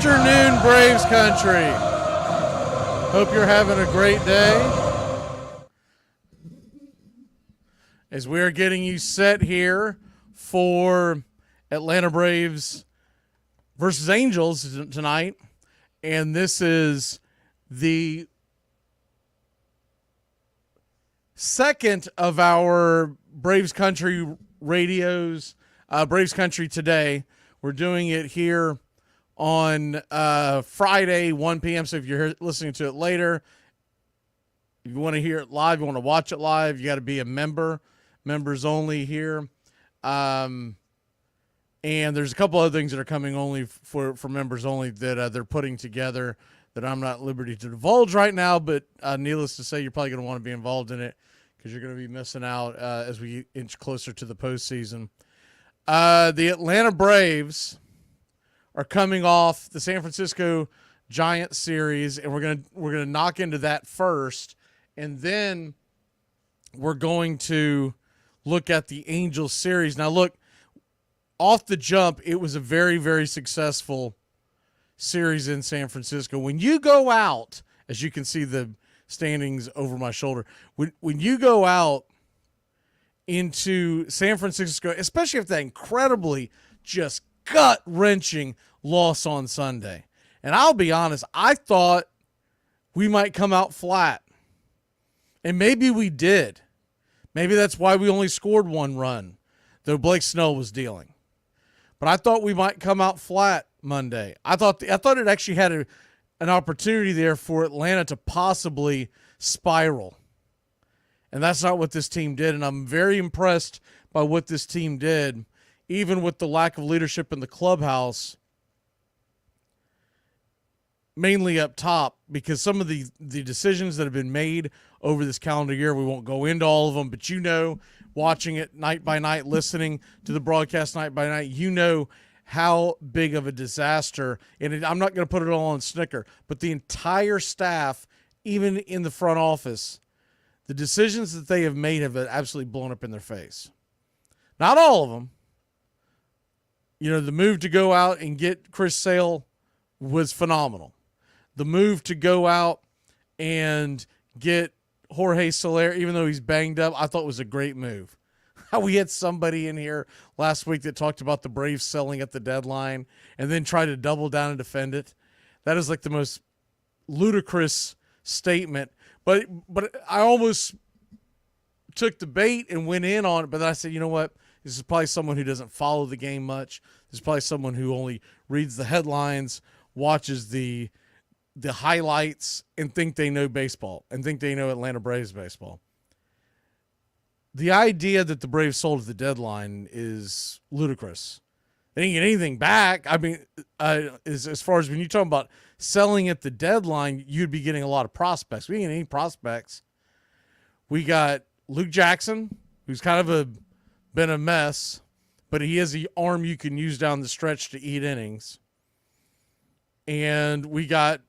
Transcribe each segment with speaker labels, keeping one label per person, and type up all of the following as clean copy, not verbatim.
Speaker 1: Afternoon, Braves country. Hope you're having a great day. As we're getting you set here for Atlanta Braves versus Angels tonight. And this is the second of our Braves Country radios, Braves Country Today. We're doing it here on Friday, 1 p.m. So if you're listening to it later, if you want to hear it live, you want to watch it live, you got to be a member. Members only here. And there's a couple other things that are coming only for members only that they're putting together that I'm not at liberty to divulge right now, but needless to say, you're probably going to want to be involved in it because you're going to be missing out as we inch closer to the postseason. The Atlanta Braves are coming off the San Francisco Giants series, and we're gonna knock into that first, and then we're going to look at the Angels series. Now, look, off the jump, it was a very, very successful series in San Francisco. When you go out, as you can see the standings over my shoulder, when you go out into San Francisco, especially after that incredibly just gut-wrenching loss on Sunday. And I'll be honest, I thought we might come out flat. And maybe we did. Maybe that's why we only scored one run, though Blake Snell was dealing. But I thought we might come out flat Monday. I thought it actually had an opportunity there for Atlanta to possibly spiral. And that's not what this team did. And I'm very impressed by what this team did, even with the lack of leadership in the clubhouse, mainly up top, because some of the decisions that have been made over this calendar year, we won't go into all of them, but watching it night by night, listening to the broadcast night by night, how big of a disaster. And I'm not going to put it all on Snicker, but the entire staff, even in the front office, the decisions that they have made have absolutely blown up in their face. Not all of them. The move to go out and get Chris Sale was phenomenal. The move to go out and get Jorge Soler, even though he's banged up, I thought was a great move. We had somebody in here last week that talked about the Braves selling at the deadline and then tried to double down and defend it. That is like the most ludicrous statement. But I almost took the bait and went in on it, but then I said, you know what? This is probably someone who doesn't follow the game much. This is probably someone who only reads the headlines, watches the highlights, and think they know baseball and think they know Atlanta Braves baseball. The idea that the Braves sold at the deadline is ludicrous. They didn't get anything back. I mean, as far as when you talk about selling at the deadline, you'd be getting a lot of prospects. We didn't get any prospects. We got Luke Jackson, who's kind of been a mess, but he has the arm you can use down the stretch to eat innings. And we got,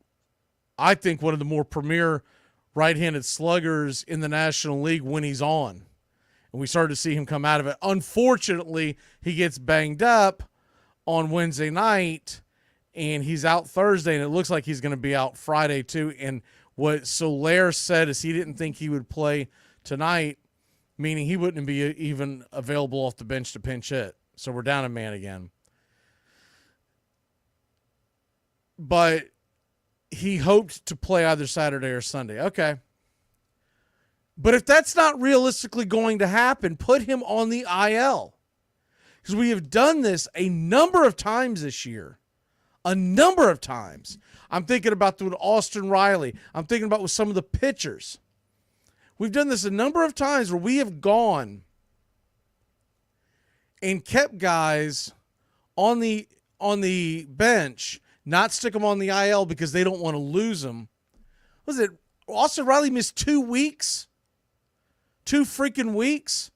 Speaker 1: I think, one of the more premier right-handed sluggers in the National League when he's on. And we started to see him come out of it. Unfortunately, he gets banged up on Wednesday night, and he's out Thursday, and it looks like he's going to be out Friday too. And what Soler said is he didn't think he would play tonight, meaning he wouldn't be even available off the bench to pinch hit. So we're down a man again. But he hoped to play either Saturday or Sunday. Okay. But if that's not realistically going to happen, put him on the IL. Because we have done this a number of times this year. A number of times. I'm thinking about with Austin Riley. I'm thinking about with some of the pitchers. We've done this a number of times where we have gone and kept guys on the bench, not stick them on the IL because they don't want to lose them. Was it Austin Riley missed 2 weeks? 2 freaking weeks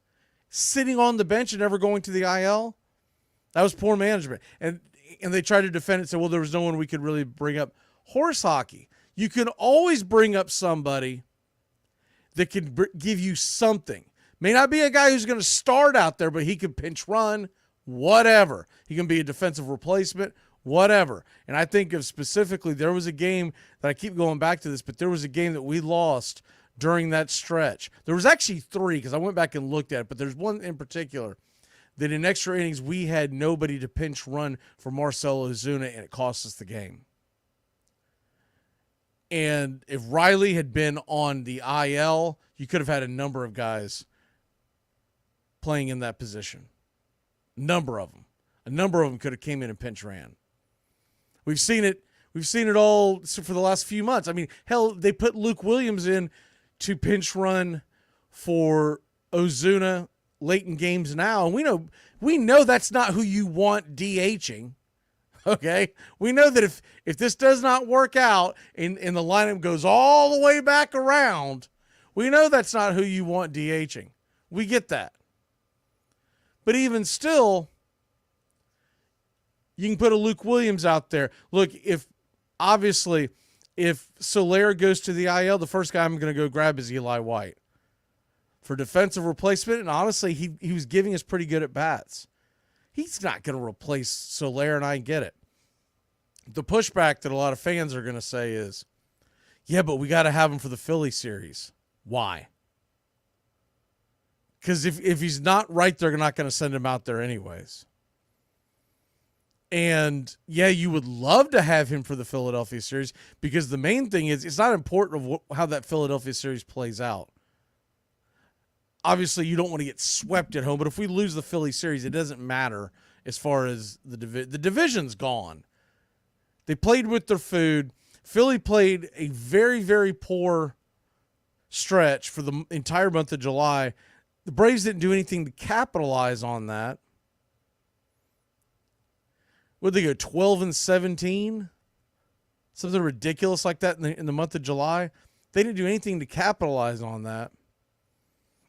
Speaker 1: sitting on the bench and never going to the IL? That was poor management. And they tried to defend it and say, well, there was no one we could really bring up. Horse hockey. You can always bring up somebody that can give you something. May not be a guy who's going to start out there, but he can pinch run, whatever. He can be a defensive replacement, whatever. And I think of specifically, there was a game that I keep going back to this, but there was a game that we lost during that stretch. There was actually 3 because I went back and looked at it, but there's one in particular that in extra innings we had nobody to pinch run for Marcell Ozuna, and it cost us the game. And if Riley had been on the IL, you could have had a number of guys playing in that position. A number of them could have came in and pinch ran. We've seen it all for the last few months. I mean, hell, they put Luke Williams in to pinch run for Ozuna late in games now, and we know that's not who you want DHing. Okay, we know that if this does not work out and the lineup goes all the way back around, we know that's not who you want DHing. We get that. But even still, you can put a Luke Williams out there. Look, if Soler goes to the IL, the first guy I'm going to go grab is Eli White for defensive replacement. And honestly, he was giving us pretty good at bats. He's not going to replace Soler, and I get it. The pushback that a lot of fans are going to say is, yeah, but we got to have him for the Philly series. Why? Because if he's not right, they're not going to send him out there anyways. And, yeah, you would love to have him for the Philadelphia series because the main thing is it's not important of how that Philadelphia series plays out. Obviously, you don't want to get swept at home, but if we lose the Philly series, it doesn't matter as far as the division's gone. They played with their food. Philly played a very, very poor stretch for the entire month of July. The Braves didn't do anything to capitalize on that. Would they go 12-17? Something ridiculous like that in the month of July? They didn't do anything to capitalize on that.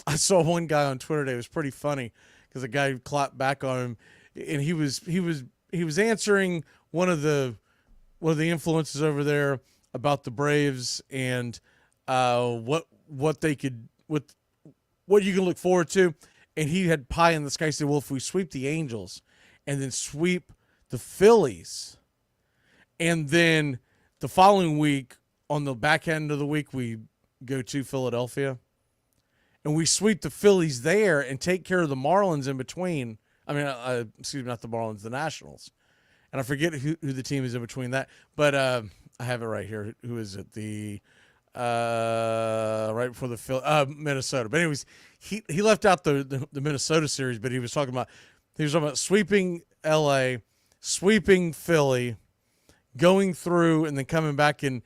Speaker 1: I saw one guy on Twitter today. It was pretty funny because a guy clapped back on him, and he was answering one of the influences over there about the Braves and what you can look forward to. And he had pie in the sky. He said, well, if we sweep the Angels and then sweep the Phillies, and then the following week on the back end of the week we go to Philadelphia, and we sweep the Phillies there and take care of the Marlins in between. I mean, excuse me, not the Marlins, the Nationals. And I forget who the team is in between that. But I have it right here. Who is it? The right before the Minnesota. But anyways, he left out the Minnesota series, but he was talking about sweeping LA, sweeping Philly, going through and then coming back and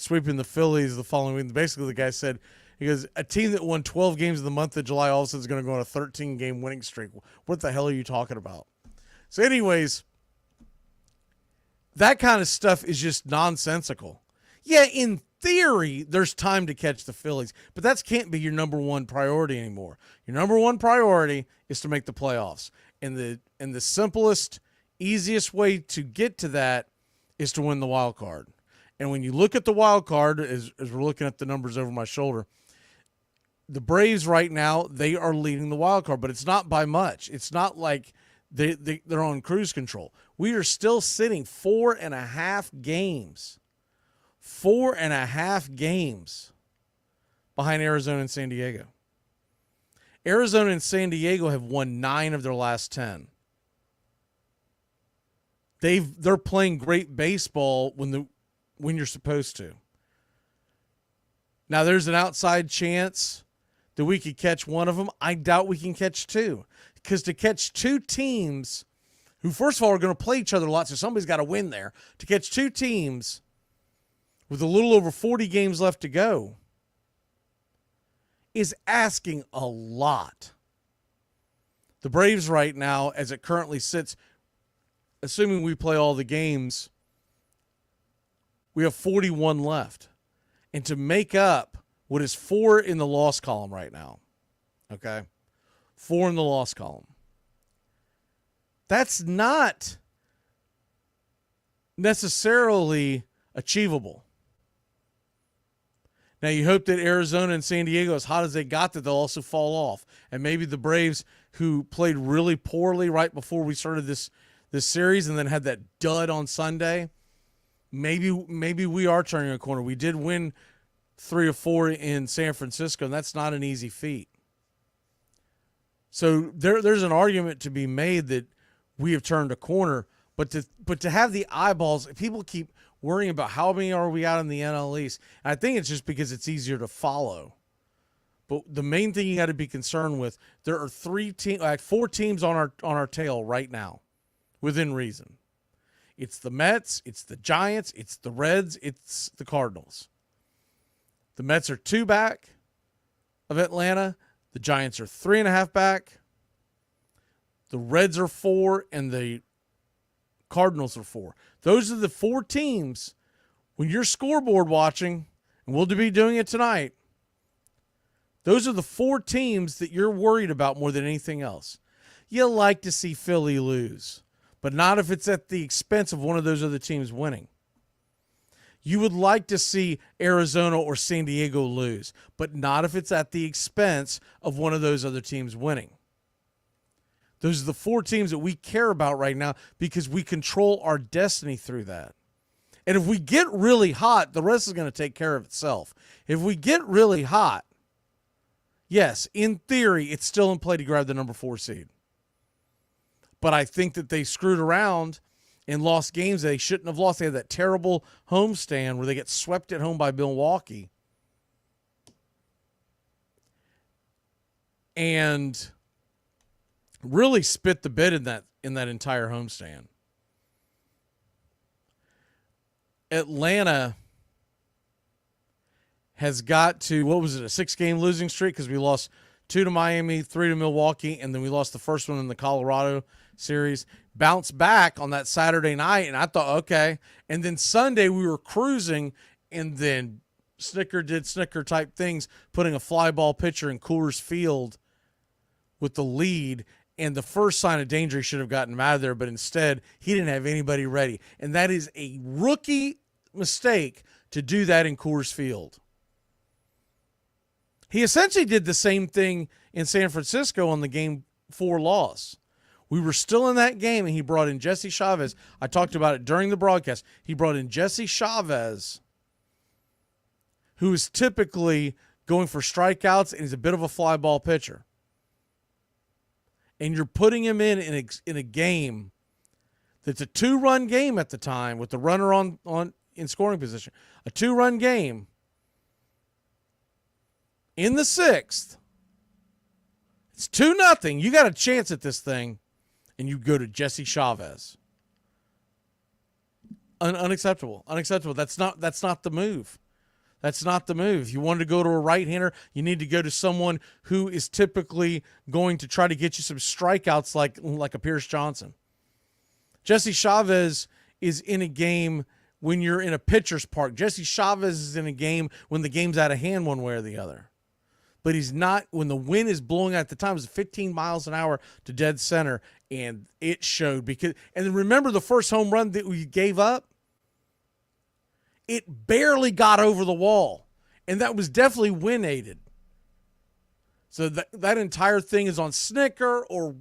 Speaker 1: sweeping the Phillies the following week. Basically, the guy said, he goes, a team that won 12 games in the month of July all of a sudden is going to go on a 13-game winning streak. What the hell are you talking about? So anyways, that kind of stuff is just nonsensical. Yeah, in theory, there's time to catch the Phillies, but that can't be your number one priority anymore. Your number one priority is to make the playoffs. And the simplest, easiest way to get to that is to win the wild card. And when you look at the wild card, as we're looking at the numbers over my shoulder, the Braves right now, they are leading the wild card, but it's not by much. It's not like they're on cruise control. We are still sitting 4.5 games. 4.5 games behind Arizona and San Diego. Arizona and San Diego have won 9 of their last 10. They're playing great baseball when you're supposed to. Now there's an outside chance that we could catch one of them. I doubt we can catch 2 Because to catch two teams who, first of all, are going to play each other a lot, so somebody's got to win there. To catch two teams with a little over 40 games left to go is asking a lot. The Braves right now, as it currently sits, assuming we play all the games, we have 41 left. And to make up what is 4 in the loss column right now, okay? 4 in the loss column. That's not necessarily achievable. Now, you hope that Arizona and San Diego, as hot as they got, that they'll also fall off. And maybe the Braves, who played really poorly right before we started this series and then had that dud on Sunday, maybe we are turning a corner. We did win 3 or 4 in San Francisco, and that's not an easy feat. So there's an argument to be made that we have turned a corner, but to have the eyeballs, people keep worrying about how many are we out in the NL East. And I think it's just because it's easier to follow. But the main thing you got to be concerned with, there are 4 teams on our tail right now, within reason. It's the Mets, it's the Giants, it's the Reds, it's the Cardinals. The Mets are 2 back of Atlanta. The Giants are 3.5 back. The Reds are 4, and the Cardinals are 4. Those are the 4 teams. When you're scoreboard watching, and we'll be doing it tonight, those are the 4 teams that you're worried about more than anything else. You like to see Philly lose, but not if it's at the expense of one of those other teams winning. You would like to see Arizona or San Diego lose, but not if it's at the expense of one of those other teams winning. Those are the 4 teams that we care about right now because we control our destiny through that. And if we get really hot, the rest is going to take care of itself. If we get really hot, yes, in theory, it's still in play to grab the number 4 seed. But I think that they screwed around and lost games they shouldn't have lost. They had that terrible homestand where they get swept at home by Milwaukee. And really spit the bit in that entire homestand. Atlanta has got to, what was it, a 6-game losing streak because we lost 2 to Miami, 3 to Milwaukee, and then we lost the first one in the Colorado series. Bounced back on that Saturday night, and I thought, okay. And then Sunday we were cruising, and then Snicker did Snicker type things, putting a fly ball pitcher in Coors Field with the lead. And the first sign of danger, he should have gotten him out of there, but instead he didn't have anybody ready. And that is a rookie mistake to do that in Coors Field. He essentially did the same thing in San Francisco on the Game 4 loss. We were still in that game, and he brought in Jesse Chavez. I talked about it during the broadcast. He brought in Jesse Chavez, who is typically going for strikeouts, and he's a bit of a fly ball pitcher. And you're putting him in a game that's a 2-run game at the time with the runner on in scoring position. A 2-run game. In the 6th. It's 2-0. You got a chance at this thing, and you go to Jesse Chavez. Unacceptable. Unacceptable. That's not the move. That's not the move. If you wanted to go to a right-hander, you need to go to someone who is typically going to try to get you some strikeouts like a Pierce Johnson. Jesse Chavez is in a game when you're in a pitcher's park. Jesse Chavez is in a game when the game's out of hand one way or the other. But he's not when the wind is blowing at the time. It was 15 miles an hour to dead center, and it showed. And then remember the first home run that we gave up? It barely got over the wall, and that was definitely wind-aided. So that entire thing is on Snicker, or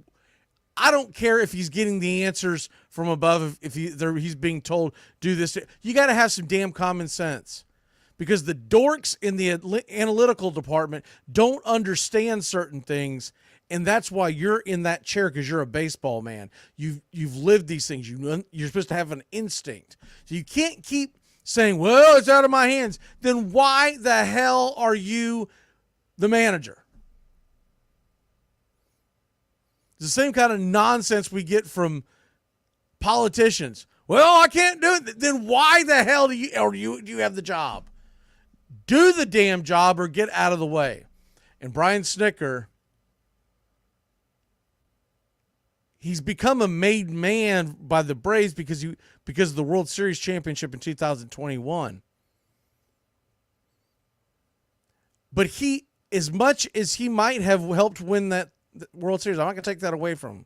Speaker 1: I don't care if he's getting the answers from above, if he's being told, do this. You got to have some damn common sense, because the dorks in the analytical department don't understand certain things, and that's why you're in that chair, because you're a baseball man. You've lived these things. You're supposed to have an instinct. So you can't keep saying, well, it's out of my hands. Then why the hell are you the manager? It's the same kind of nonsense we get from politicians. Well, I can't do it. Then why the hell do you have the job? Do the damn job or get out of the way. And Brian Snicker, he's become a made man by the Braves because of the World Series championship in 2021. But he, as much as he might have helped win that World Series, I'm not going to take that away from him.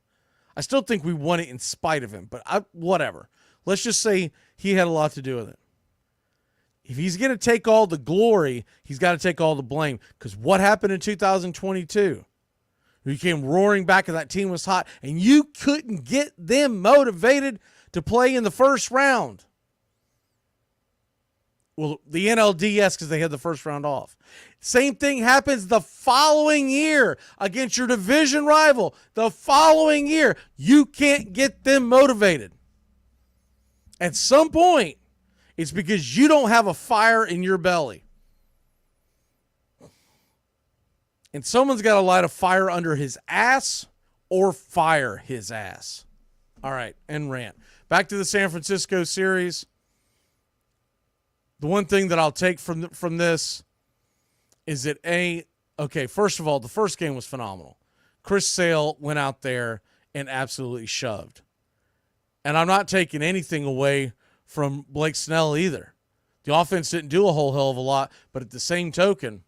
Speaker 1: I still think we won it in spite of him, but whatever. Let's just say he had a lot to do with it. If he's going to take all the glory, he's got to take all the blame. Because what happened in 2022? We came roaring back and that team was hot, and you couldn't get them motivated to play in the first round. Well, the NLDS, because they had the first round off. Same thing happens the following year against your division rival. The following year, you can't get them motivated. At some point, it's because you don't have a fire in your belly. And someone's got to light a fire under his ass or fire his ass. All right, end rant. Back to the San Francisco series. The one thing that I'll take from this is that, first of all, the first game was phenomenal. Chris Sale went out there and absolutely shoved. And I'm not taking anything away from Blake Snell either. The offense didn't do a whole hell of a lot, but at the same token,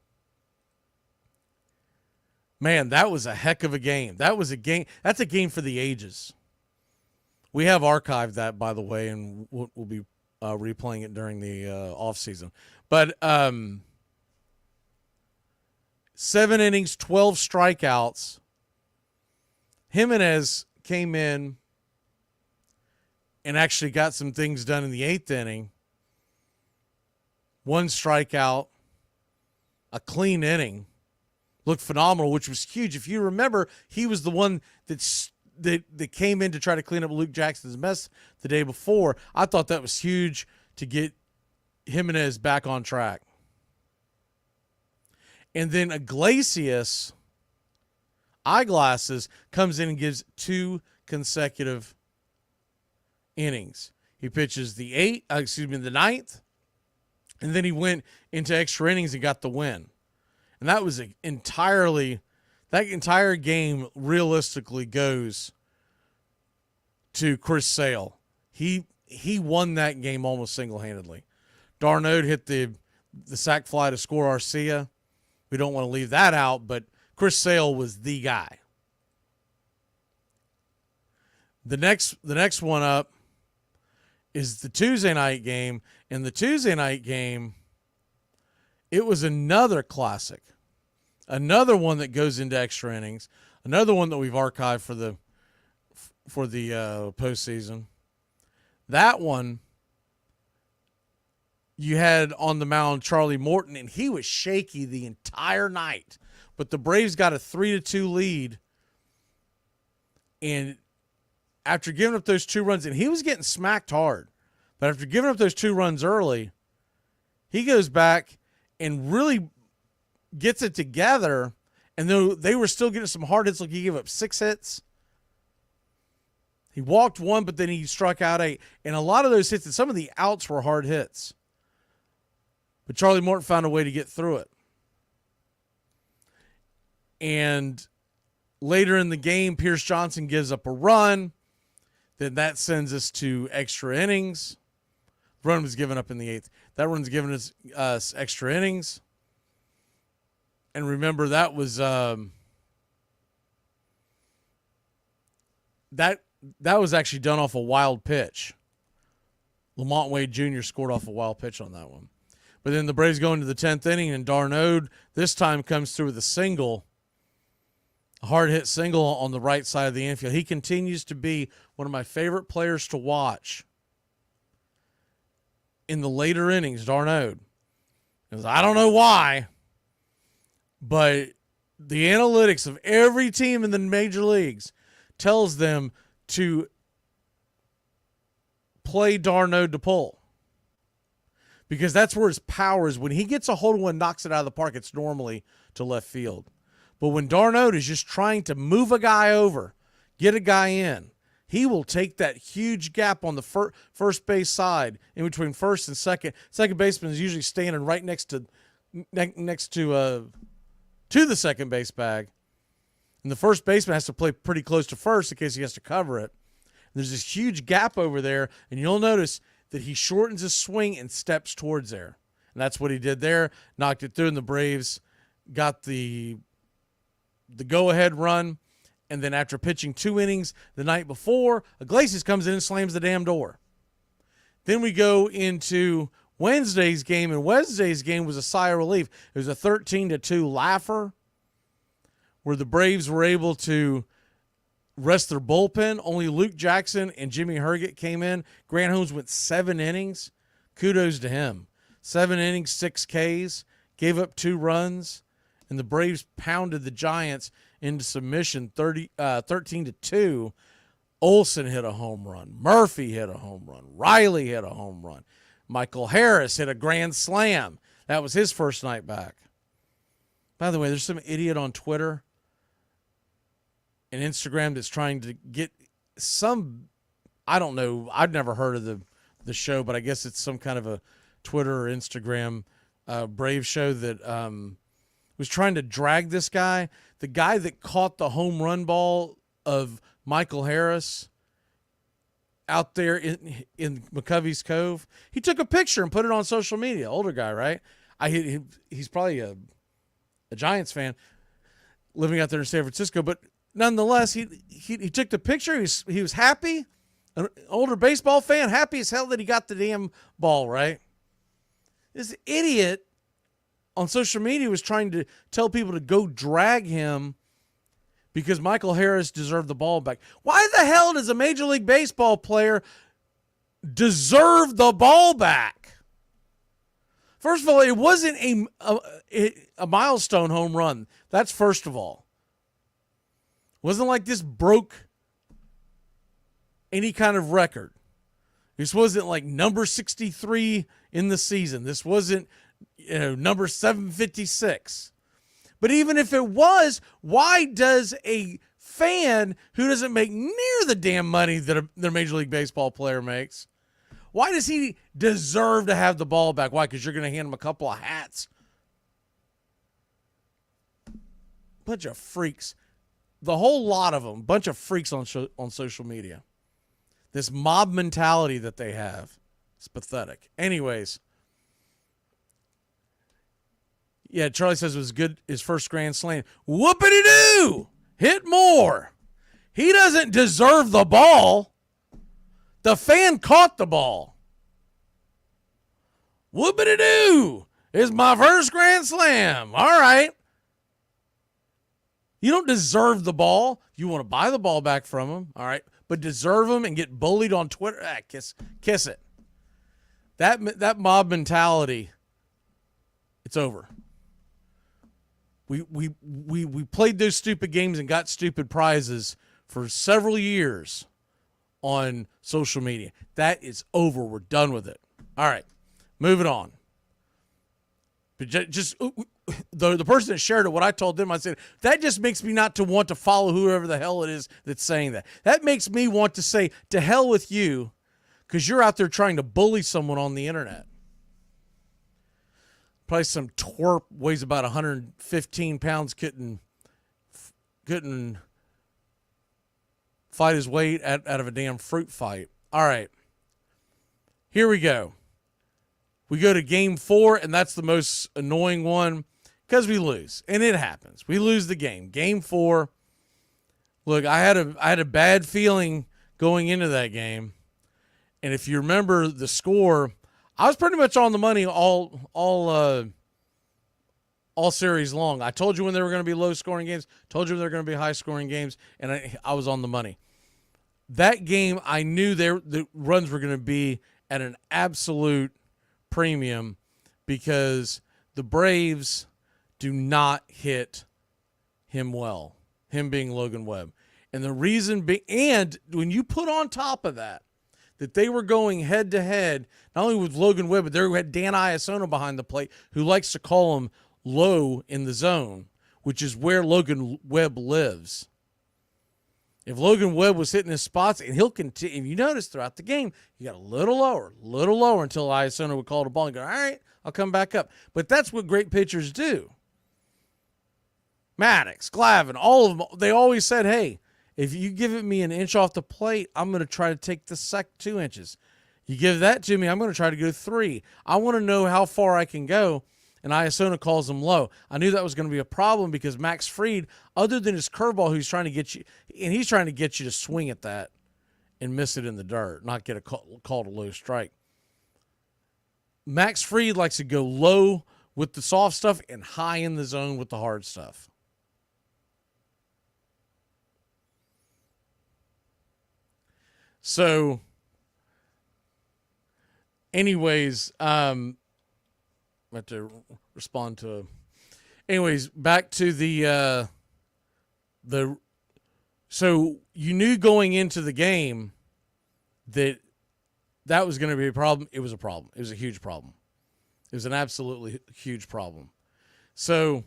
Speaker 1: man, that was a heck of a game. That was a game. That's a game for the ages. We have archived that, by the way, and we'll be replaying it during the off season. But 7 innings, 12 strikeouts. Jimenez came in and actually got some things done in the 8th inning. 1 strikeout, a clean inning. Looked phenomenal, which was huge. If you remember, he was the one that came in to try to clean up Luke Jackson's mess the day before. I thought that was huge to get Jimenez back on track. And then Iglesias, eyeglasses, comes in and gives 2 consecutive innings. He pitches the 9th, and then he went into extra innings and got the win. And that was that entire game realistically goes to Chris Sale. He won that game almost single-handedly. Darnode hit the sac fly to score Arcia. We don't want to leave that out, but Chris Sale was the guy. The next one up is the Tuesday night game. And the Tuesday night game, it was another classic. Another one that goes into extra innings. Another one that we've archived for the postseason. That one, you had on the mound Charlie Morton, and he was shaky the entire night. But the Braves got a 3-2 lead. And after giving up those 2 runs, and he was getting smacked hard, but after giving up those 2 runs early, he goes back and really gets it together. And though they were still getting some hard hits, like he gave up 6 hits. He walked 1, but then he struck out 8. And a lot of those hits, and some of the outs were hard hits. But Charlie Morton found a way to get through it. And later in the game, Pierce Johnson gives up a run. Then that sends us to extra innings. The run was given up in the 8th. That run's given us extra innings. And remember, that was that was actually done off a wild pitch. Lamont Wade Jr. scored off a wild pitch on that one. But then the Braves go into the 10th inning, and Darnode this time comes through with a single, a hard-hit single on the right side of the infield. He continues to be one of my favorite players to watch in the later innings, Darnode. I don't know why, but the analytics of every team in the major leagues tells them to play Darnode to pull. Because that's where his power is. When he gets a hold of one and knocks it out of the park, it's normally to left field. But when Darnode is just trying to move a guy over, Get a guy in. He will take that huge gap on the first base side in between first and second. Second baseman is usually standing right next to the second base bag. And the first baseman has to play pretty close to first in case he has to cover it. And there's this huge gap over there, and you'll notice that he shortens his swing and steps towards there. And that's what he did there. Knocked it through, and the Braves got the go-ahead run. And then after pitching 2 innings the night before, Iglesias comes in and slams the damn door. Then we go into Wednesday's game, and Wednesday's game was a sigh of relief. It was a 13-2 laugher where the Braves were able to rest their bullpen. Only Luke Jackson and Jimmy Herget came in. Grant Holmes went 7 innings. Kudos to him. 7 innings, 6 Ks, gave up 2 runs, and the Braves pounded the Giants into submission 13-2. Olsen hit a home run. Murphy hit a home run. Riley hit a home run. Michael Harris hit a grand slam. That was his first night back. By the way, there's some idiot on Twitter and Instagram that's trying to get some, I don't know, I've never heard of the show, but I guess it's some kind of a Twitter or Instagram Brave show that was trying to drag this guy. The guy that caught the home run ball of Michael Harris out there in McCovey's Cove, he took a picture and put it on social media. Older guy, right? He's probably a Giants fan living out there in San Francisco, but nonetheless, he took the picture. He was happy. An older baseball fan, happy as hell that he got the damn ball, right? This idiot on social media was trying to tell people to go drag him because Michael Harris deserved the ball back. Why the hell does a Major League Baseball player deserve the ball back? First of all, it wasn't a milestone home run. That's first of all. It wasn't like this broke any kind of record. This wasn't like number 63 in the season. This wasn't number 756. But even if it was, why does a fan who doesn't make near the damn money that a Major League Baseball player makes, why does he deserve to have the ball back? Why? Because you're going to hand him a couple of hats. Bunch of freaks. The whole lot of them, bunch of freaks on social media. This mob mentality that they have. It's pathetic. Anyways. Yeah, Charlie says it was good, his first grand slam. Whoopity-doo! Hit more. He doesn't deserve the ball. The fan caught the ball. Whoopity-doo! It's my first grand slam. All right. You don't deserve the ball. You want to buy the ball back from him. All right. But deserve him and get bullied on Twitter. Kiss it. That mob mentality, it's over. We played those stupid games and got stupid prizes for several years on social media. That is over. We're done with it. All right, moving on. But just the person that shared it, what I told them, I said, that just makes me not to want to follow whoever the hell it is that's saying that. That makes me want to say, to hell with you, because you're out there trying to bully someone on the internet. Probably some twerp weighs about 115 pounds couldn't fight his weight out of a damn fruit fight. All right. Here we go. We go to game 4, and that's the most annoying one because we lose. And it happens. We lose the game. Game 4. Look, I had a bad feeling going into that game. And if you remember the score, I was pretty much on the money all series long. I told you when there were going to be low-scoring games, told you when there were going to be high-scoring games, and I was on the money. That game, I knew the runs were going to be at an absolute premium because the Braves do not hit him well, him being Logan Webb. And the reason and when you put on top of that they were going head-to-head, not only with Logan Webb, but they had Dan Iasona behind the plate, who likes to call him low in the zone, which is where Logan Webb lives. If Logan Webb was hitting his spots, and he'll continue, if you notice throughout the game, he got a little lower until Iacona would call the ball and go, all right, I'll come back up. But that's what great pitchers do. Maddox, Glavine, all of them, they always said, hey, if you give it me an inch off the plate, I'm going to try to take the 2 inches. You give that to me, I'm going to try to go 3. I want to know how far I can go, and Iacona calls him low. I knew that was going to be a problem because Max Fried, other than his curveball, he's trying to get you, and he's trying to get you to swing at that and miss it in the dirt, not get called a low strike. Max Fried likes to go low with the soft stuff and high in the zone with the hard stuff. So, anyways, I have to respond to. Anyways, back to the. So you knew going into the game that was going to be a problem. It was a problem. It was a huge problem. It was an absolutely huge problem. So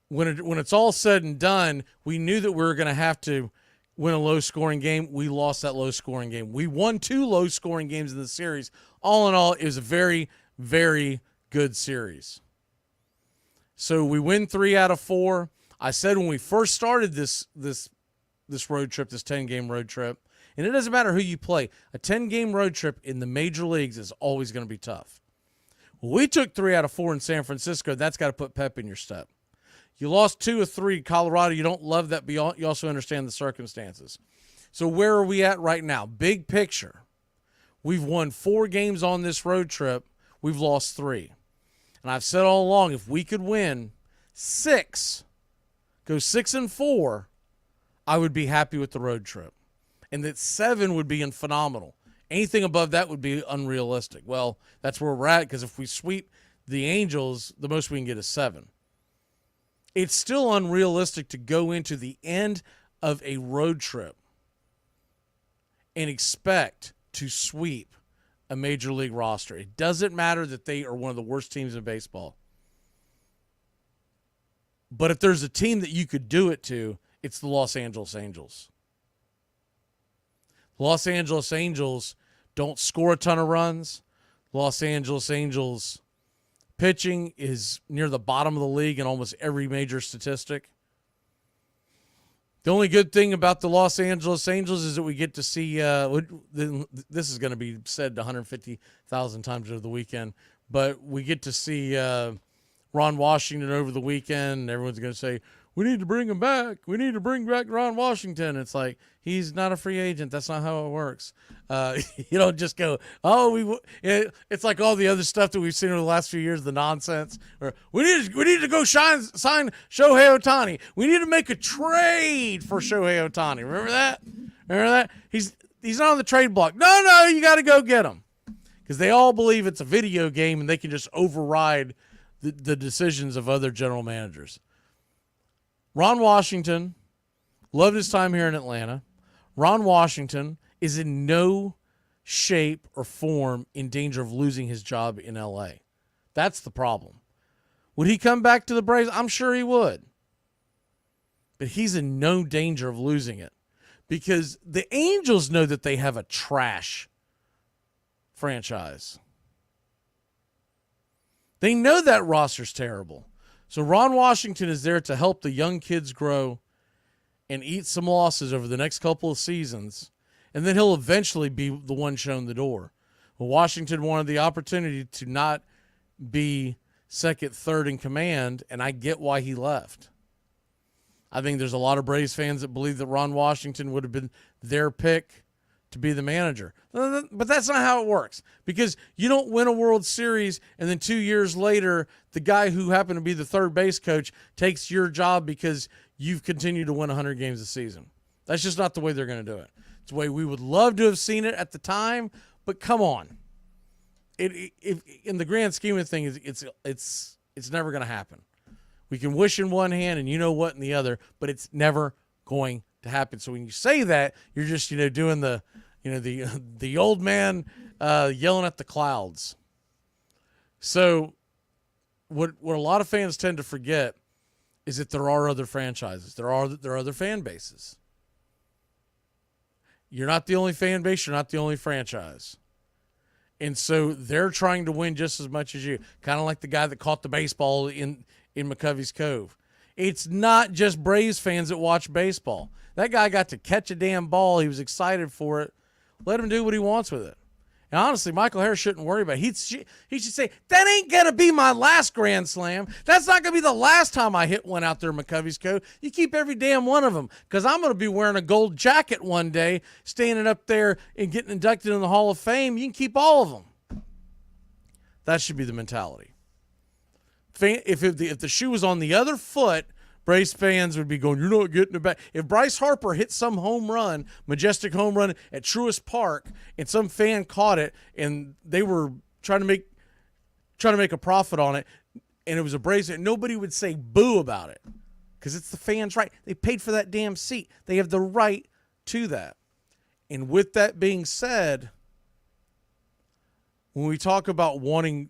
Speaker 1: when it's all said and done, we knew that we were going to have to win a low-scoring game. We lost that low-scoring game. We won 2 low-scoring games in the series. All in all, it was a very, very good series. So we win 3 out of 4. I said when we first started this road trip, this 10-game road trip, and it doesn't matter who you play, a 10-game road trip in the major leagues is always going to be tough. Well, we took 3 out of 4 in San Francisco. That's got to put pep in your step. You lost 2 of 3 Colorado. You don't love that, but you also understand the circumstances. So where are we at right now? Big picture. We've won 4 games on this road trip. We've lost 3. And I've said all along, if we could win 6, go 6-4, I would be happy with the road trip. And that 7 would be phenomenal. Anything above that would be unrealistic. Well, that's where we're at, because if we sweep the Angels, the most we can get is 7. It's still unrealistic to go into the end of a road trip and expect to sweep a major league roster. It doesn't matter that they are one of the worst teams in baseball. But if there's a team that you could do it to, it's the Los Angeles Angels. Los Angeles Angels don't score a ton of runs. Los Angeles Angels pitching is near the bottom of the league in almost every major statistic. The only good thing about the Los Angeles Angels is that we get to see, this is going to be said 150,000 times over the weekend, but we get to see Ron Washington over the weekend, and everyone's going to say, we need to bring him back. We need to bring back Ron Washington. It's like, he's not a free agent. That's not how it works. You don't just go, it's like all the other stuff that we've seen over the last few years, the nonsense. Or we need to go sign Shohei Ohtani. We need to make a trade for Shohei Ohtani. Remember that? He's not on the trade block. No, you got to go get him. Because they all believe it's a video game and they can just override the decisions of other general managers. Ron Washington loved his time here in Atlanta. Ron Washington is in no shape or form in danger of losing his job in L.A. That's the problem. Would he come back to the Braves? I'm sure he would. But he's in no danger of losing it because the Angels know that they have a trash franchise. They know that roster's terrible. So Ron Washington is there to help the young kids grow and eat some losses over the next couple of seasons, and then he'll eventually be the one shown the door. Well, Washington wanted the opportunity to not be second, third in command, and I get why he left. I think there's a lot of Braves fans that believe that Ron Washington would have been their pick to be the manager. But that's not how it works, because you don't win a World Series and then 2 years later, the guy who happened to be the third base coach takes your job because you've continued to win 100 games a season. That's just not the way they're going to do it. It's the way we would love to have seen it at the time, but come on. If in the grand scheme of things, it's never going to happen. We can wish in one hand and you know what in the other, but it's never going to happen. So when you say that, you're just doing the old man yelling at the clouds. So what a lot of fans tend to forget is that there are other franchises. There are other fan bases. You're not the only fan base. You're not the only franchise. And so they're trying to win just as much as you. Kind of like the guy that caught the baseball in McCovey's Cove. It's not just Braves fans that watch baseball. That guy got to catch a damn ball. He was excited for it. Let him do what he wants with it. And honestly, Michael Harris shouldn't worry about it. He should say, that ain't going to be my last Grand Slam. That's not going to be the last time I hit one out there in McCovey's Cove. You keep every damn one of them, because I'm going to be wearing a gold jacket one day, standing up there and getting inducted in the Hall of Fame. You can keep all of them. That should be the mentality. If the shoe was on the other foot, Braves fans would be going, you're not getting it back. If Bryce Harper hit some home run, majestic home run at Truist Park, and some fan caught it, and they were trying to make a profit on it, and it was a Braves, nobody would say boo about it, because it's the fans' right. They paid for that damn seat. They have the right to that. And with that being said, when we talk about wanting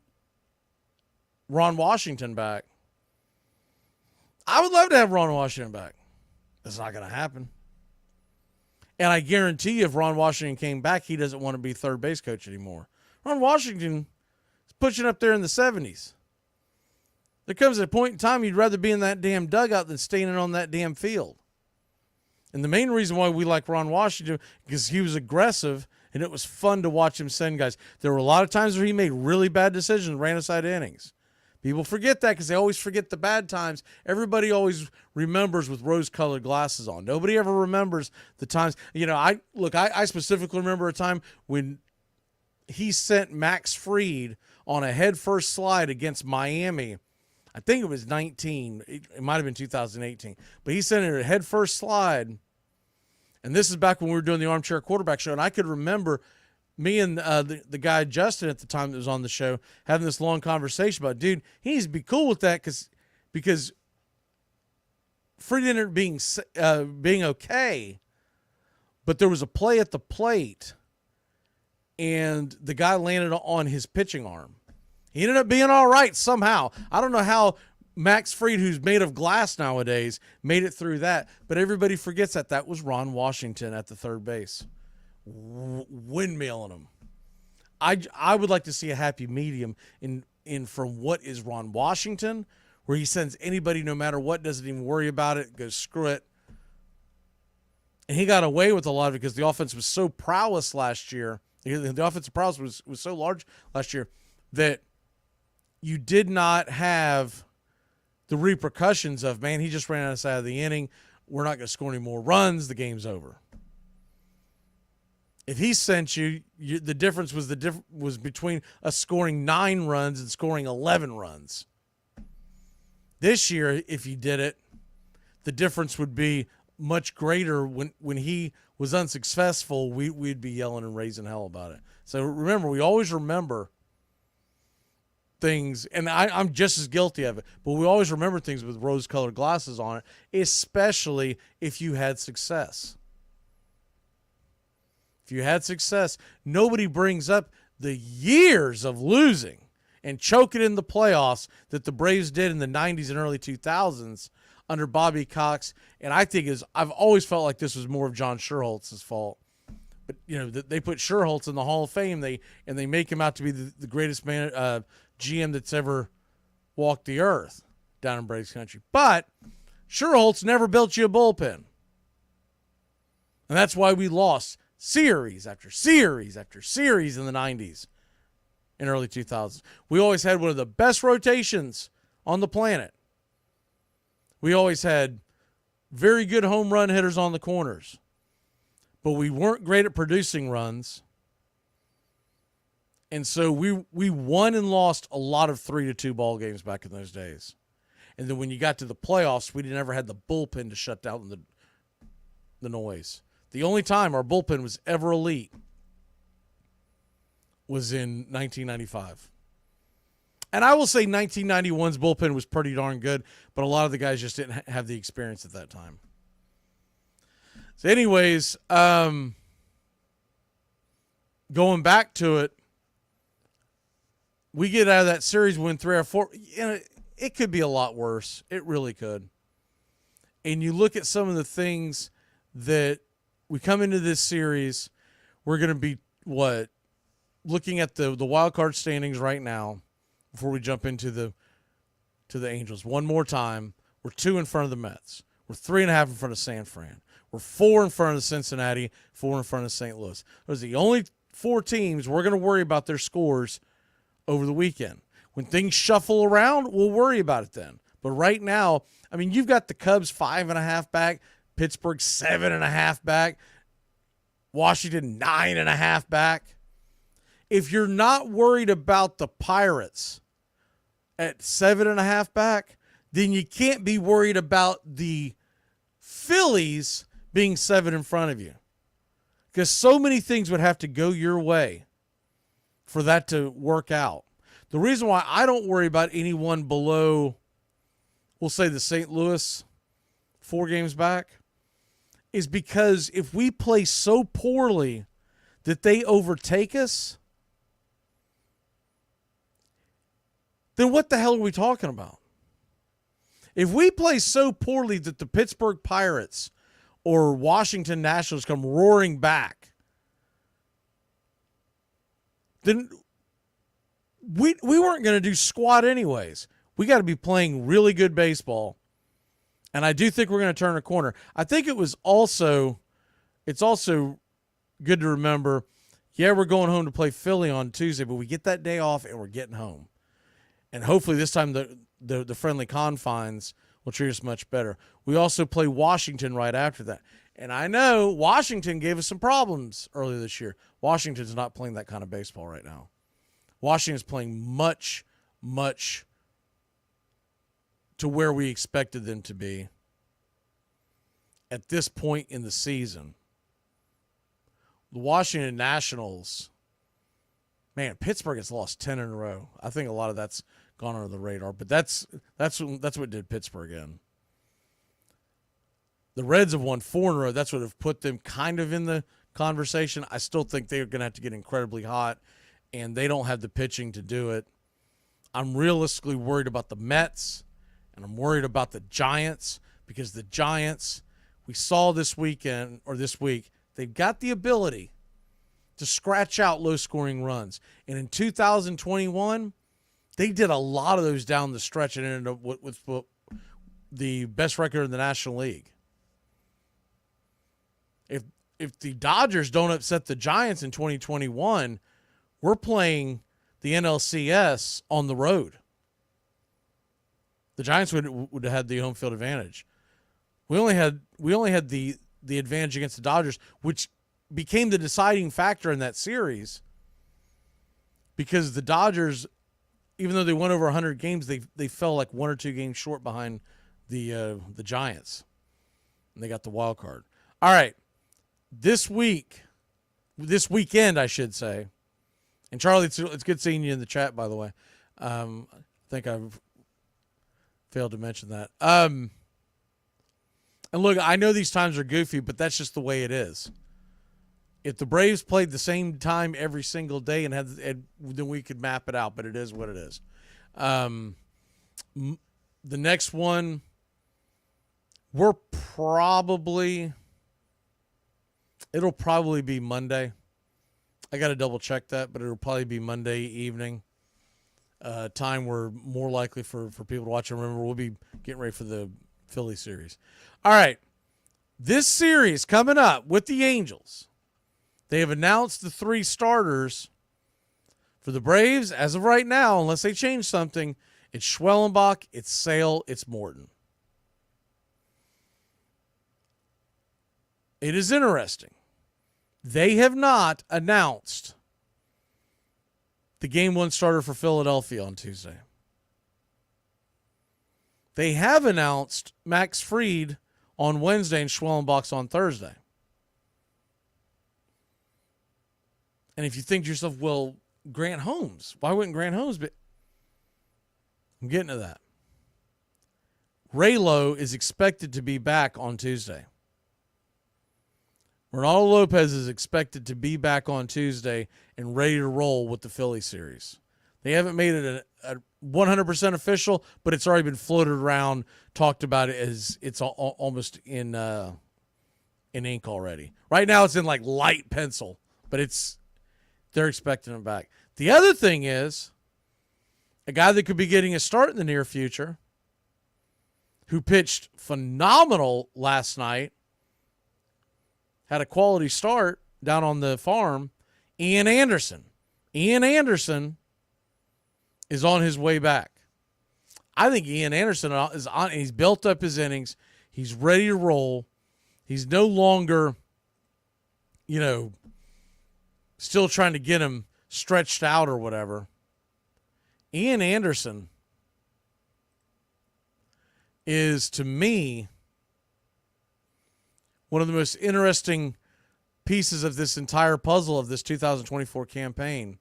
Speaker 1: Ron Washington back, I would love to have Ron Washington back. That's not going to happen. And I guarantee you, if Ron Washington came back, he doesn't want to be third base coach anymore. Ron Washington is pushing up there in the 70s. There comes a point in time you'd rather be in that damn dugout than standing on that damn field. And the main reason why we like Ron Washington is because he was aggressive, and it was fun to watch him send guys. There were a lot of times where he made really bad decisions, ran aside innings. People forget that because they always forget the bad times. Everybody always remembers with rose-colored glasses on. Nobody ever remembers the times. I specifically remember a time when he sent Max Fried on a head-first slide against Miami. I think it was 19. It might have been 2018. But he sent it a head-first slide. And this is back when we were doing the Armchair Quarterback Show. And I could remember me and the guy Justin at the time that was on the show having this long conversation about, dude, he needs to be cool with that because Fried ended up being okay, but there was a play at the plate, and the guy landed on his pitching arm. He ended up being all right somehow. I don't know how Max Fried, who's made of glass nowadays, made it through that, but everybody forgets that was Ron Washington at the third base. Windmilling him. I would like to see a happy medium in from what is Ron Washington, where he sends anybody no matter what, doesn't even worry about it, goes screw it. And he got away with a lot of it because the offense was so prowess last year. The offensive prowess was so large last year that you did not have the repercussions of, man, he just ran outside of the inning. We're not going to score any more runs. The game's over. If he sent you, the difference was between us scoring 9 runs and scoring 11 runs. This year, if he did it, the difference would be much greater. When he was unsuccessful, we'd be yelling and raising hell about it. So remember, we always remember things, and I'm just as guilty of it, but we always remember things with rose-colored glasses on it, especially if you had success. If you had success, nobody brings up the years of losing and choking in the playoffs that the Braves did in the 90s and early 2000s under Bobby Cox. And I've always felt like this was more of John Sherholtz's fault. But, they put Sherholtz in the Hall of Fame, they make him out to be the greatest GM that's ever walked the earth down in Braves country. But Sherholtz never built you a bullpen. And that's why we lost series after series after series in the 90s and early 2000s. We always had one of the best rotations on the planet. We always had very good home run hitters on the corners, but we weren't great at producing runs. And so we won and lost a lot of 3-2 ball games back in those days. And then when you got to the playoffs, we never had the bullpen to shut down the noise. The only time our bullpen was ever elite was in 1995. And I will say 1991's bullpen was pretty darn good, but a lot of the guys just didn't have the experience at that time. So anyways, going back to it, we get out of that series, win 3 or 4. It could be a lot worse. It really could. and you look at some of the things that we come into this series, we're going to be looking at the wild card standings right now before we jump into the Angels. One more time, we're 2 in front of the Mets. We're 3.5 in front of San Fran. We're 4 in front of Cincinnati, 4 in front of St. Louis. Those are the only 4 teams we're going to worry about their scores over the weekend. When things shuffle around, we'll worry about it then. But right now, I mean, you've got the Cubs 5.5 back, Pittsburgh 7.5 back, Washington 9.5 back. If you're not worried about the Pirates at 7.5 back, then you can't be worried about the Phillies being 7 in front of you. Because so many things would have to go your way for that to work out. The reason why I don't worry about anyone below, we'll say the St. Louis 4 games back, is because if we play so poorly that they overtake us, then what the hell are we talking about? If we play so poorly that the Pittsburgh Pirates or Washington Nationals come roaring back, then we weren't going to do squat anyways. We got to be playing really good baseball. And I do think we're going to turn a corner. I think it's also good to remember, yeah, we're going home to play Philly on Tuesday, but we get that day off and we're getting home. And hopefully this time the friendly confines will treat us much better. We also play Washington right after that. And I know Washington gave us some problems earlier this year. Washington's not playing that kind of baseball right now. Washington's playing much, much to where we expected them to be at this point in the season. The Washington Nationals, man, Pittsburgh has lost 10 in a row. I think a lot of that's gone under the radar, but that's what did Pittsburgh in. The Reds have won 4 in a row. That's what have put them kind of in the conversation. I still think they're going to have to get incredibly hot, and they don't have the pitching to do it. I'm realistically worried about the Mets, and I'm worried about the Giants, because the Giants, we saw this week, they've got the ability to scratch out low-scoring runs. And in 2021, they did a lot of those down the stretch and ended up with the best record in the National League. If the Dodgers don't upset the Giants in 2021, we're playing the NLCS on the road. The Giants would have had the home field advantage. We only had the advantage against the Dodgers, which became the deciding factor in that series, because the Dodgers, even though they won over 100 games, they fell like 1 or 2 games short behind the Giants, and they got the wild card. All right, this weekend, I should say. And Charlie, it's good seeing you in the chat, by the way. I think I've failed to mention that. And look, I know these times are goofy, but that's just the way it is. If the Braves played the same time every single day then we could map it out, but it is what it is. The next one, it'll probably be Monday. I got to double check that, but it'll probably be Monday evening. Time we're more likely for people to watch. And remember, we'll be getting ready for the Philly series. All right. This series coming up with the Angels. They have announced the 3 starters for the Braves. As of right now, unless they change something, it's Schwellenbach, it's Sale, it's Morton. It is interesting. They have not announced the Game 1 starter for Philadelphia on Tuesday. They have announced Max Fried on Wednesday and Schwellenbach's on Thursday. And if you think to yourself, well, Grant Holmes, why wouldn't Grant Holmes be? I'm getting to that. Raylo is expected to be back on Tuesday. Ronaldo Lopez is expected to be back on Tuesday and ready to roll with the Philly series. They haven't made it a 100% official, but it's already been floated around, talked about it as it's almost in ink already. Right now it's in like light pencil, but they're expecting him back. The other thing is a guy that could be getting a start in the near future who pitched phenomenal last night, had a quality start down on the farm, Ian Anderson. Ian Anderson is on his way back. I think Ian Anderson is on. He's built up his innings. He's ready to roll. He's no longer, still trying to get him stretched out or whatever. Ian Anderson is, to me, one of the most interesting pieces of this entire puzzle of this 2024 campaign.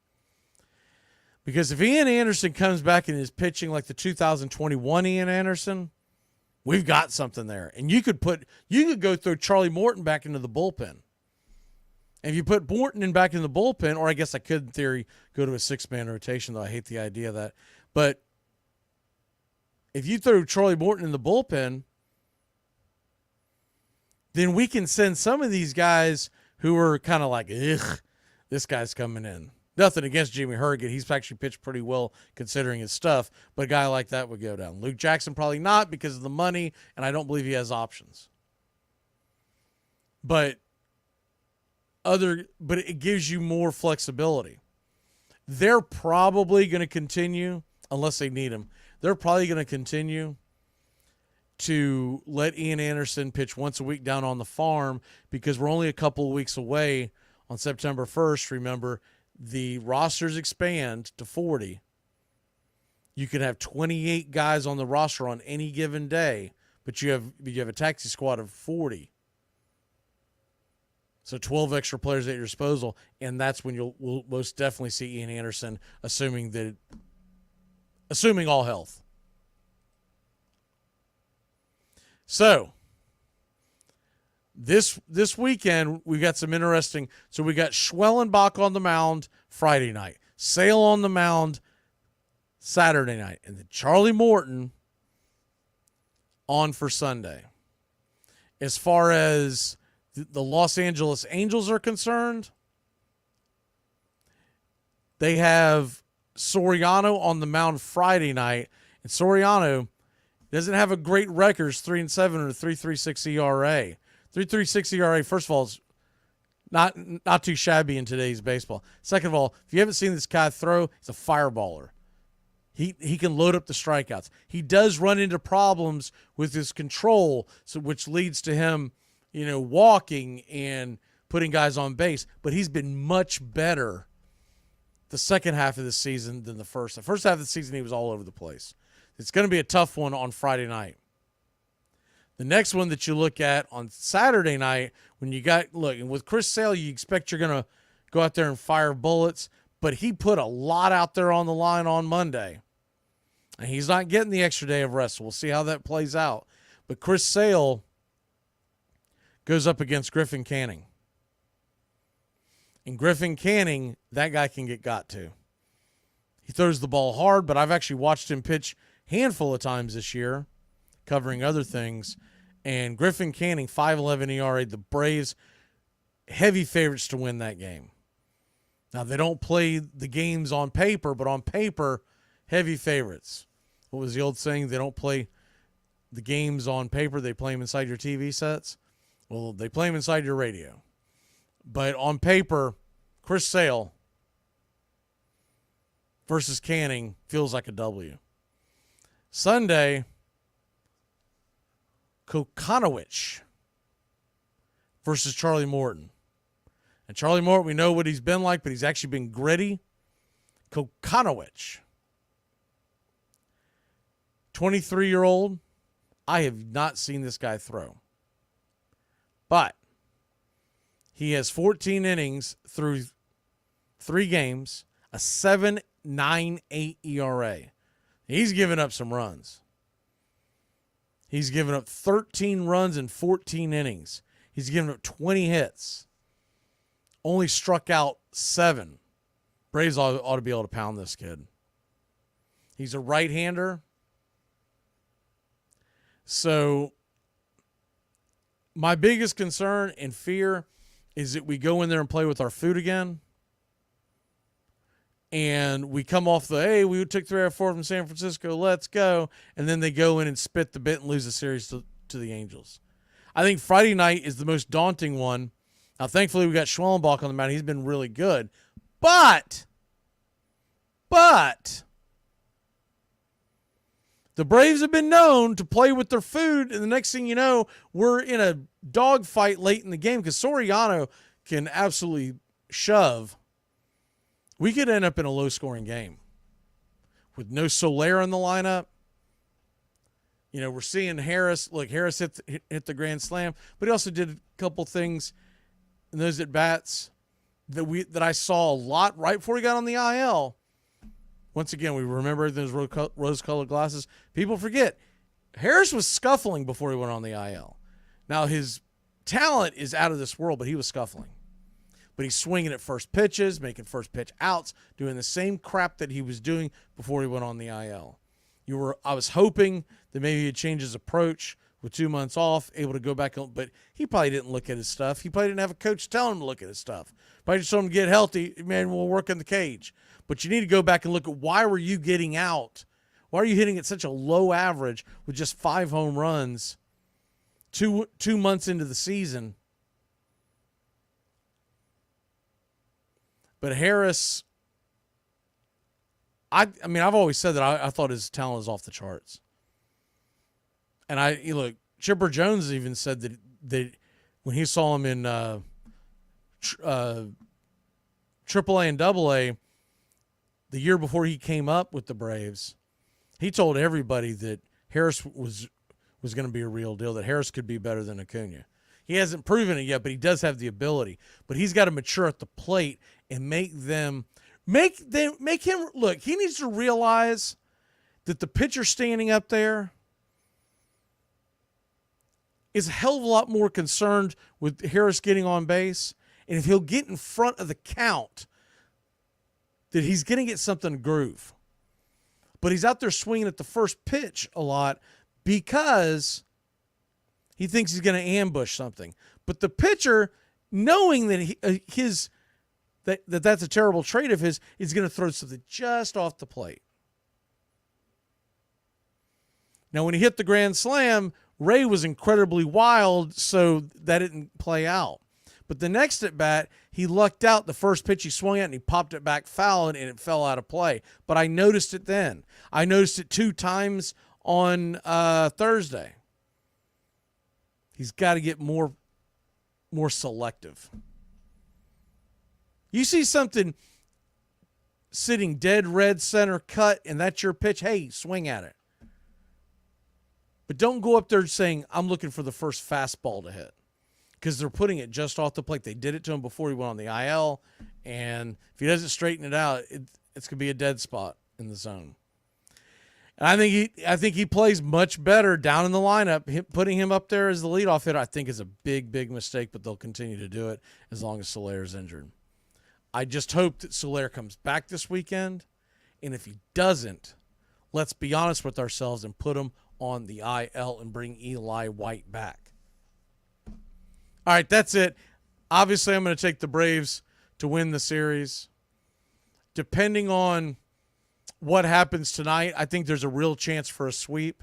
Speaker 1: Because if Ian Anderson comes back and is pitching like the 2021 Ian Anderson, we've got something there. And you could go throw Charlie Morton back into the bullpen. And if you put Morton back in the bullpen, or I guess I could, in theory, go to a 6-man rotation, though I hate the idea of that. But if you throw Charlie Morton in the bullpen, then we can send some of these guys who are kind of like, ugh, this guy's coming in. Nothing against Jimmy Herget. He's actually pitched pretty well considering his stuff, but a guy like that would go down. Luke Jackson probably not because of the money, and I don't believe he has options. But it gives you more flexibility. They're probably going to continue, unless they need him, they're probably going to continue to let Ian Anderson pitch once a week down on the farm because we're only a couple of weeks away on September 1st. Remember, the rosters expand to 40. You can have 28 guys on the roster on any given day, but you have a taxi squad of 40. So 12 extra players at your disposal, and that's when we'll most definitely see Ian Anderson, assuming all health. So this weekend we got some interesting. So we got Schwellenbach on the mound Friday night, Sale on the mound Saturday night, and then Charlie Morton on for Sunday. As far as the Los Angeles Angels are concerned, they have Soriano on the mound Friday night, and Soriano doesn't have a great record. It's 3-7 or 3.36 ERA. 3.36 ERA, first of all, is not too shabby in today's baseball. Second of all, if you haven't seen this guy throw, he's a fireballer. He can load up the strikeouts. He does run into problems with his control, which leads to him, walking and putting guys on base. But he's been much better the second half of the season than the first. The first half of the season, he was all over the place. It's going to be a tough one on Friday night. The next one that you look at on Saturday night, when and with Chris Sale, you expect you're going to go out there and fire bullets, but he put a lot out there on the line on Monday. And he's not getting the extra day of rest. So we'll see how that plays out. But Chris Sale goes up against Griffin Canning. And Griffin Canning, that guy can get got to. He throws the ball hard, but I've actually watched him pitch handful of times this year, covering other things. And Griffin Canning, 5.11 ERA, the Braves, heavy favorites to win that game. Now, they don't play the games on paper, but on paper, heavy favorites. What was the old saying? They don't play the games on paper, they play them inside your TV sets. Well, they play them inside your radio. But on paper, Chris Sale versus Canning feels like a W. Sunday, Kokonowicz versus Charlie Morton. And Charlie Morton, we know what he's been like, but he's actually been gritty. Kokonowicz, 23-year-old. I have not seen this guy throw. But he has 14 innings through 3 games, a 7.98 ERA. He's given up some runs. He's given up 13 runs in 14 innings. He's given up 20 hits. Only struck out 7. Braves ought to be able to pound this kid. He's a right-hander. So my biggest concern and fear is that we go in there and play with our food again. And we come off hey, we took 3 out of 4 from San Francisco, let's go. And then they go in and spit the bit and lose the series to the Angels. I think Friday night is the most daunting one. Now, thankfully, we got Schwellenbach on the mound. He's been really good. But the Braves have been known to play with their food, and the next thing you know, we're in a dogfight late in the game because Soriano can absolutely shove. We could end up in a low-scoring game with no Soler in the lineup. You know, we're seeing Harris. Look, Harris hit the grand slam, but he also did a couple things in those at-bats that I saw a lot right before he got on the IL. Once again, we remember those rose-colored glasses. People forget, Harris was scuffling before he went on the IL. Now, his talent is out of this world, but he was scuffling. But he's swinging at first pitches, making first pitch outs, doing the same crap that he was doing before he went on the IL. I was hoping that maybe he'd change his approach with 2 months off, able to go back, but he probably didn't look at his stuff. He probably didn't have a coach telling him to look at his stuff. Probably just told him to get healthy, man, we'll work in the cage. But you need to go back and look at why were you getting out? Why are you hitting at such a low average with just 5 home runs 2 months into the season? But Harris, I mean, I've always said that I thought his talent is off the charts. And look, Chipper Jones even said that when he saw him in AAA and AA, the year before he came up with the Braves, he told everybody that Harris was going to be a real deal, that Harris could be better than Acuna. He hasn't proven it yet, but he does have the ability. But he's got to mature at the plate and make him look. He needs to realize that the pitcher standing up there is a hell of a lot more concerned with Harris getting on base, and if he'll get in front of the count, that he's going to get something to groove. But he's out there swinging at the first pitch a lot because he thinks he's going to ambush something. But the pitcher, knowing that that's a terrible trait of his, is going to throw something just off the plate. Now, when he hit the grand slam, Ray was incredibly wild, so that didn't play out. But the next at bat, he lucked out. The first pitch he swung at and he popped it back foul and it fell out of play. But I noticed it then. I noticed it 2 times on Thursday. He's got to get more selective. You see something sitting dead red center cut and that's your pitch, hey, swing at it. But don't go up there saying, I'm looking for the first fastball to hit. Because they're putting it just off the plate. They did it to him before he went on the IL. And if he doesn't straighten it out, it's going to be a dead spot in the zone. And I think he plays much better down in the lineup. Putting him up there as the leadoff hitter, I think is a big, big mistake, but they'll continue to do it as long as Soler is injured. I just hope that Soler comes back this weekend. And if he doesn't, let's be honest with ourselves and put him on the IL and bring Eli White back. All right, that's it. Obviously, I'm going to take the Braves to win the series. Depending on what happens tonight, I think there's a real chance for a sweep.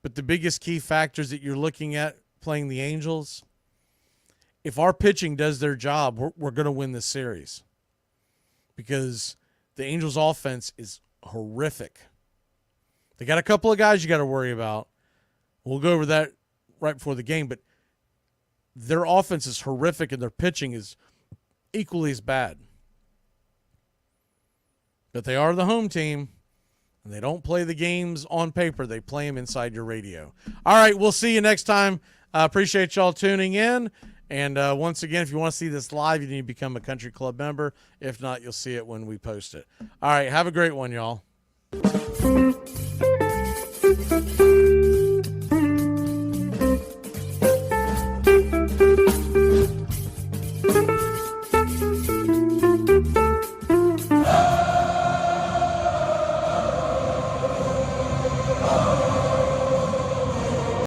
Speaker 1: But the biggest key factors that you're looking at playing the Angels, if our pitching does their job, we're going to win this series. Because the Angels' offense is horrific. They got a couple of guys you got to worry about. We'll go over that right before the game, but their offense is horrific and their pitching is equally as bad. But they are the home team, and they don't play the games on paper. They play them inside your radio. All right, we'll see you next time. Appreciate y'all tuning in. And once again, if you want to see this live, you need to become a Country Club member. If not, you'll see it when we post it. All right, have a great one, y'all.